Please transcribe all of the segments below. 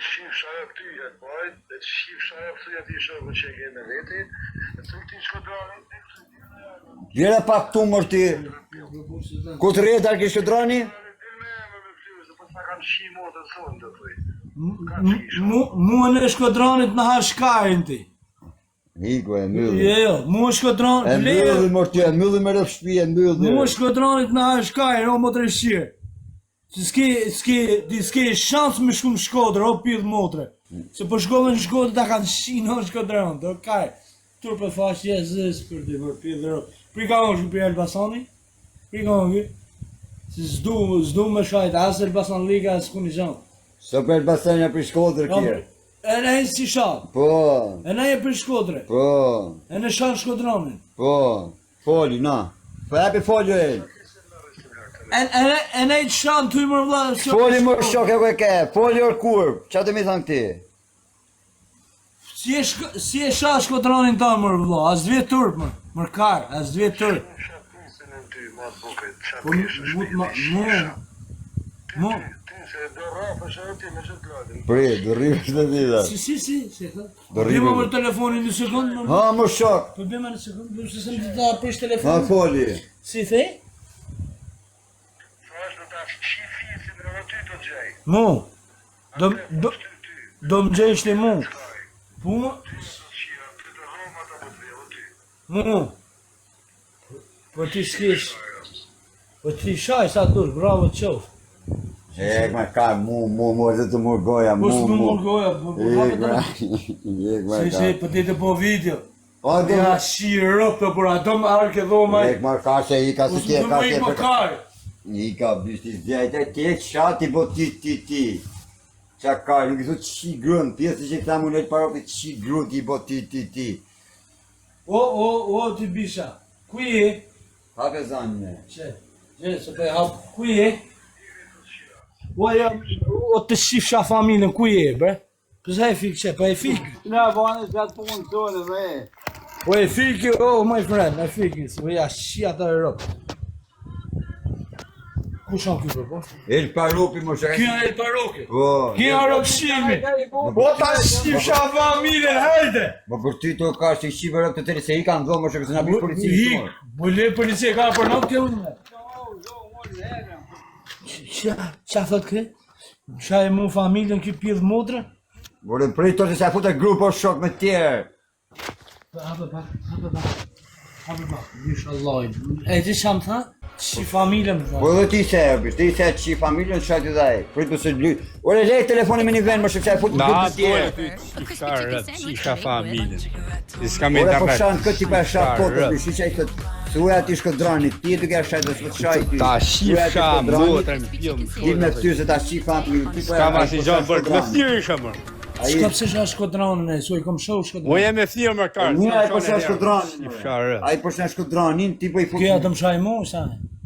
shifsh ajo këty jetë bajt, dhe të shifsh ajo këty jetë i shokë që e ke me veti, e të këti shkodrani, Vjera pak tu mërë ti. Ku të rrjetë arki shkodrani? Mua në shkodranit në hashkarin ti. Hiko e mylli. Jo, mua shkodranit... E mylli mërë ty, e mylli me rëf shpi, e mylli. Mua shkodranit në hashkarin, o më të rëshqirë. S'ke shans me shku në Shkodër, o pidh motre. Se po shkollën në Shkodër ta kanë shinë në Shkodranit, okej. Tur për fash jezës për ti për pidh dhe ropë. Prika është për Elbasani? Prika është? Si zdu me shajt, asë Elbasan Liga, asë ku një gjanë. Së për Elbasani për Shkodër kje. E në e si shatë. Po. E në e për Shkodre. Po. E në shanë Shkodranin. Po. Foli, na. Po epi foli e. E në e të shanë të i mërë vla. Foli më shok e ku e ke. Foli orë kur. Qa të mi thënë këti? Si e shanë Shkodranin ta mërë vla. As dvje turp mërë. Mërkar, as dvje turp. Mu. Pri, do rrimë shtë të dita. Si. Do Rima rrimë. më telefonin një sekundë. Ha, më shok. Po bëma një sekundë, do të them ta prish Ha, telefonin. foli. Si the? Mu. Do më gjesh ti mu. Mu. Mu. Po ti s'kesh. Po ti shaj sa dur, bravo të qof. E, ma ka, mu, dhe të mur goja, mu. Po s'më murgoja, po Se po ti të po video. O, dhe Ja shirë të për ato më arke dhomaj. Ek ma ka se i ka Po se tje, s'më ka më se i më karë. I ka bishti zdjajte, tje shati po ti. Qa ka, nuk i thot qi grën, pjesë që këta më nëjtë parokë, qi grën ti po ti. O, ti bisha. Ku je? Hake zanë. Se pe hap, ku je? O të shifsha familjen, ku je, bre? Pëse e fikë që, po e fikë? Na, po anë të gatë punë të tonë, dhe. Po e fikë, oh my friend, e fikë, se po ja shia të Europë. Ku shanë kjo, po? El Parupi më shakë. Kjo e paroke. Po. Kjo Europë shimi. O ta shifsha familjen, hajde! Po për ty të ka që i shqipë rëpë të tëri, se i kanë dhomë më shakë se nga bishë policisë. Po le policia ka për nëmë kjo unë. Qa thot kë? Qa e mu familjen kjo pjedh motre? Bore prej të se a fute grupo shok me tjerë. Hape pa, inshallah. E ti qa më tha? Qi familjen më tha. Po dhe ti se e ti se që i familjen që ati dhaj. Prej të se lujt. Ore lej telefoni me një vend më shok se a fute grupo me tjerë. Qisha familjen. S'ka me Ore ta po me... shanë këtë ti pa shanë foto, bishi që i këtë. Se uja ti shkodranit, ti e duke a shajt dhe s'vët shajt ty. Ta shifsha motrën pjom Ti me këty se ta shqip familjen. S'ka ma si gjanë bërë, me thirë isha mërë. Shka pëse shka Shkodranën e, su i kom shoh Shkodranën. Uja me thirë mërë karë. Një ai po shaj shkodranin. Shifsha rë. Ai po shaj shkodranin, ti po i fut. Kja të më shaj mu, sa?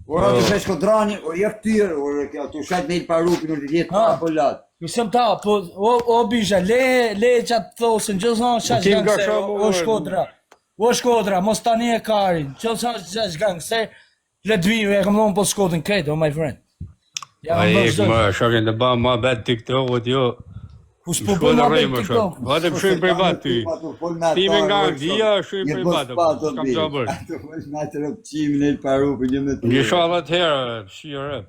Ora të shaj shkodranin, ora ja këtyrë, ora kjo, të shajt me il Parupi në rrjetë pa polat. Kësëm ta, po, o bisha, le qatë thosën, gjithë shash gangse, o Shkodra. O Shkodra, mos tani e karin, gjithë shash gangse, le dviju, e kam dhonë po Shkodën krejtë, oh my friend. Ja, A e më shokin të ba ma bet TikTok-ot jo. ku s'po bëjnë ma bëjnë Shkoj TikTok. Vate më shumë privat ty. Ti me nga dhia shumë privat. S'kam qa bërë. Ato bësh me atë rëpqimin e il Parupi, një me ty. Një shala të herë, shia rëp.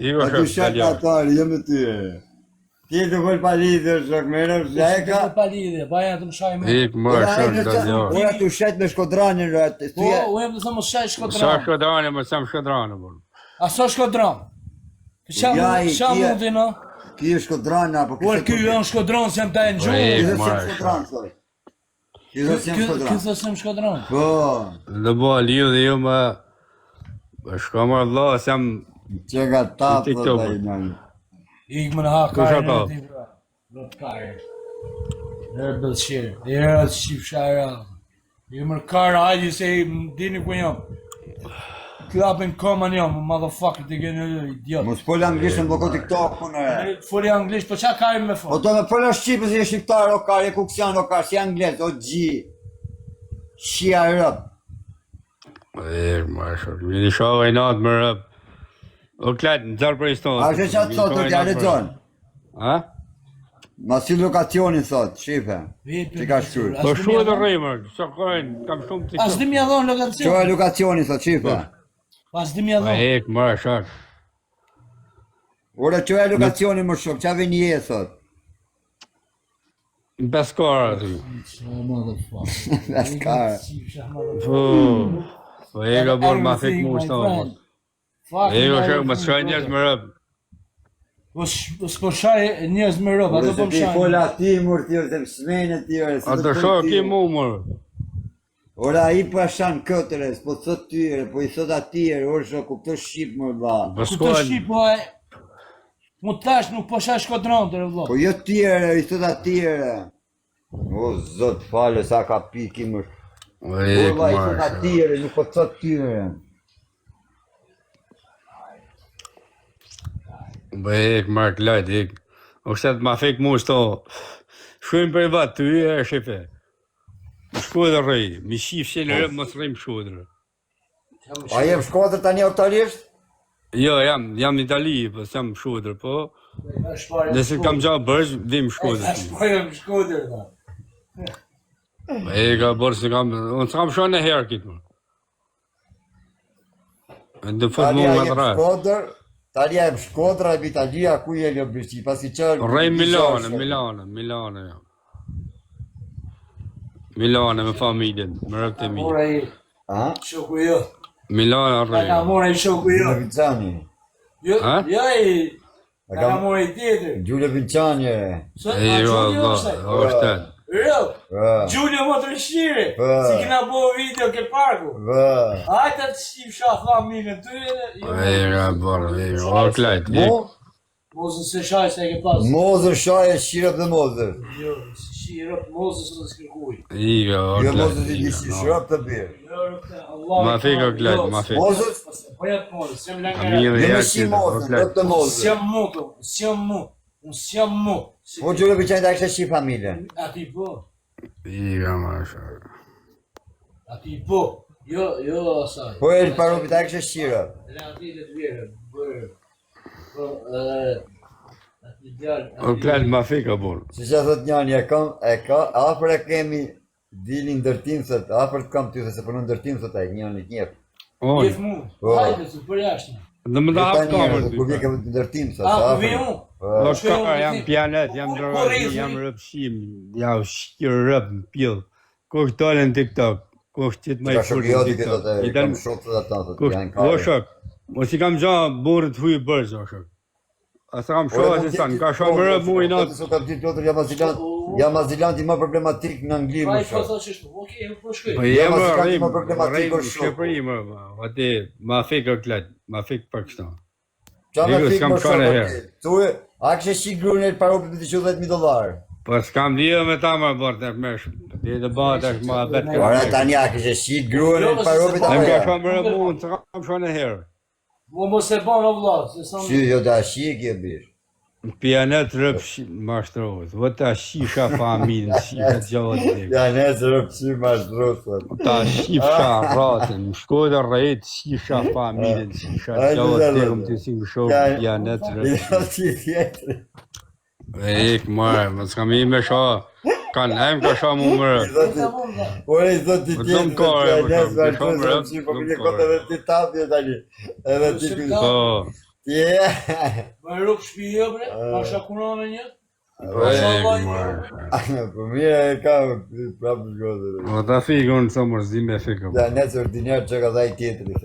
Iko Ato shumë shak kaljarë. atari, një me ty. Ti të bëll pa lidhër, shok me rëpë, se e ka. Ka pa lidhje, baja të më shaj me. Ik më shumë kaljarë. Ora të shajt me shkodranin, rëtë. Po, u jem të thëmë shaj Sa Shkodranë. shkodrane, më sam shkodrane, bërë. A so Shkodranë? Qa mundi no? Ki është shkodranin, apo Ua, kjo janë Shkodranë, se jam ta e në Po, gjuhë. Ki dhe Marë, sem shkodran, thoj. Ki dhe sem Kjo shkodran. thësëm Shkodranë. Po, Dhe bo, liu dhe ju më... Shko më Allah, sam... që nga tapë, TikTok. dhe i nënë. Ik më në ha Kusha kajnë ka? e ti bra. Rët kajnë. Herë bëllëshirë, herë të shqipshara. I mërë karë, hajdi se i më dini ku jam. Klapin koman jam, motherfucker, ti geni idiot. Mos folë anglishtë në bloko TikTok, punë e. Foli anglisht, po qa kajmë me O fol? të me folë shqipës e shqiptar, o kar, e kuksian, o kar, si anglet, o gji. Shia rëp. Më shumë, një shohë e natë më rëp. O kletë, në zërë për i stonë. A shë qatë thotë, t'ja lexon. Ha? Ma si lokacionin sot, shife. Që ka shkruar? Po shkodër rrej më, që kojnë, kam shumë të As di mja dhon Që lokacion. e lokacionin sot, shife? As di mja Pa dhon. hek, më shak. Ora që e lokacionin më shok, që vjen je sot? Në Beskar aty. Beskar. Po e ka bërë ma fik mu shtonë. E ka shak, më shkaj njerëz më rëbë. S'po shaj njerëz me rob, ato po Ti shaj. fola ti mur ti ose smene ti ore. A të shak ki mu mërë. Ora i pa shan këtëre, s'po thot tyre, po i thot atyre, orë shok, kupto shqip më dha. Po Ku të shkojnë, shqip, po e... Mu tash nuk po shaj shkodron të rëvlo. Po jo tyre, i thot atyre. O zot falë sa ka piki më. po hek, Orë i më thot shak. atyre, nuk po thot tyre. Po hek, Mark Light, hek. O shtet ma fik mu shto. Shkojnë për i vatë, të e e shefe. Shkodër rrej, mi shif që në rëbë mos rrim shkodër. A jem shkodër tani aktualisht? Jo, jam në Itali, po s'jam shkodër, po. Nëse kam gjatë bërsh, vim shkodër. Ashtë po jam shkodër, da. E ka bërë se kam, unë s'kam shonë e herë kitë më. Në fut Tani mu a më të jem rrë. shkodër, tani a jem shkodra e Italia, ku je ljo bërshi, pasi qërë... Rej Milane jam. Milane me familjen, me rëbët e mi. Mora i Ha? shoku jo. Milane Ka rrej. mora i shoku jo. Gjule Vincani. Jo, Ha? jo i... Ka mora i tjetër. Gjule Vincani e. Sot, E a jo, Gjulio Allah, është? o shtet. Jo, Vë, Gjulio më të rëshqire. Vë. Si kina bo video ke parku. vë. Hajtë të shqip shah familjen të E ka bërë, e ka, o klajt, Mo, Mozën se shaj se e ke pas. mozër shaje shqirëp dhe mozër. Jo, si shirëp mozën se të s'kërkuj. i ka, o Jo klajt, mozër i i dishi ka. shqirëp të birë. Jo, Allah. Ma fik o klajt, ma fik. Mozër? Po jetë mozën, se më Mirë langa. Jo e me jakë shi tjetër, o mozër, klajt. do të mozër. S'jam mu, to, s'jam mu. Unë s'jam mu. Po Gjule Vincani ta kështë shi familjen. Ati po, I ka, ma shak. ati po. Jo asaj. Po e parupi ta kështë shqirëp. Le ati të të vjerë, bërë. Po, ati djallë. O klajt, ma fik o bërë. Si që thot njani e ka, afer e kemi dili ndërtim sot, afer të kam ty se punon ndërtim sot e njani t'njep. On, Jef mu, Po. hajde se për jashtë. dhe më da hapë kamerë Ku vje ty. ke ndërtim sot, A, ku afer. vi unë? O Shkoj shka, unë jam ti. pianet, jam Po, drogazi, rezi. jam rëpshim, jam shkirë rëp në pjellë. Ko është dalë në TikTok, ko është qitë me i Ka furë në shokjoti këtë TikTok. të I kam dalë, shokë të ata të ko janë është, o kare. shok, mo si kam gja burët huj bërës, o shok. Asa kam shohë se sanë, ka shohë më rëp mu i natë. Sot kam ditë tjetër jam azilanti më problematik në Angli Pra më i po shumë. thot që shtu, okej, po shkoj. Po Ja, jemë ma si ka rrim, më problematik rrim, për shokë. Shqipëri më, ati, ma fik o klet, ma fik për kështu. Qa me Digo, fik s'kam më shkare shumë. herë. Thuaj, a kështë shi grune e parupi për të që $10,000. Po s'kam dhjo me ta më bërë të mesh, dhe të bëhet është ma vetë Ora këtë. tani a kështë shi grune e parupi të Dhe më ka aja. shumë rëp mu, të kam shohë në herë. Mo mos e ban o vllaz, se sa Si jo da shi e kje bish. Pianet rëp mashtrohet, vë ta shisha familjen, shisha gjatë dhe. Ja nesë rëpësi ma shdrosët. Ta shifsha ratën, më shkojnë rrejt, shisha familjen, shisha gjatë dhe, më të si më shohë pianet I rëp. do si tjetëri. E ik marë, më s'kam i me shohë, kanë em ka shohë mu më rëp. Ore i thot ti Po tjetëri. dëm kore, Ja po nesë dëm, ma po shumë rëp, shdrosët. Po dëm kënje kore. kote edhe ti tapje tani. Edhe ti Po, kënje. Po, Tje. Më rrug shtëpi jo bre, ma shakuron me një. e ik marë. Po mire e ka prapë shkodër. Po ta fikë unë të mërzi me fikë. Ja nesë ordinjarë që ka dhaj tjetëri.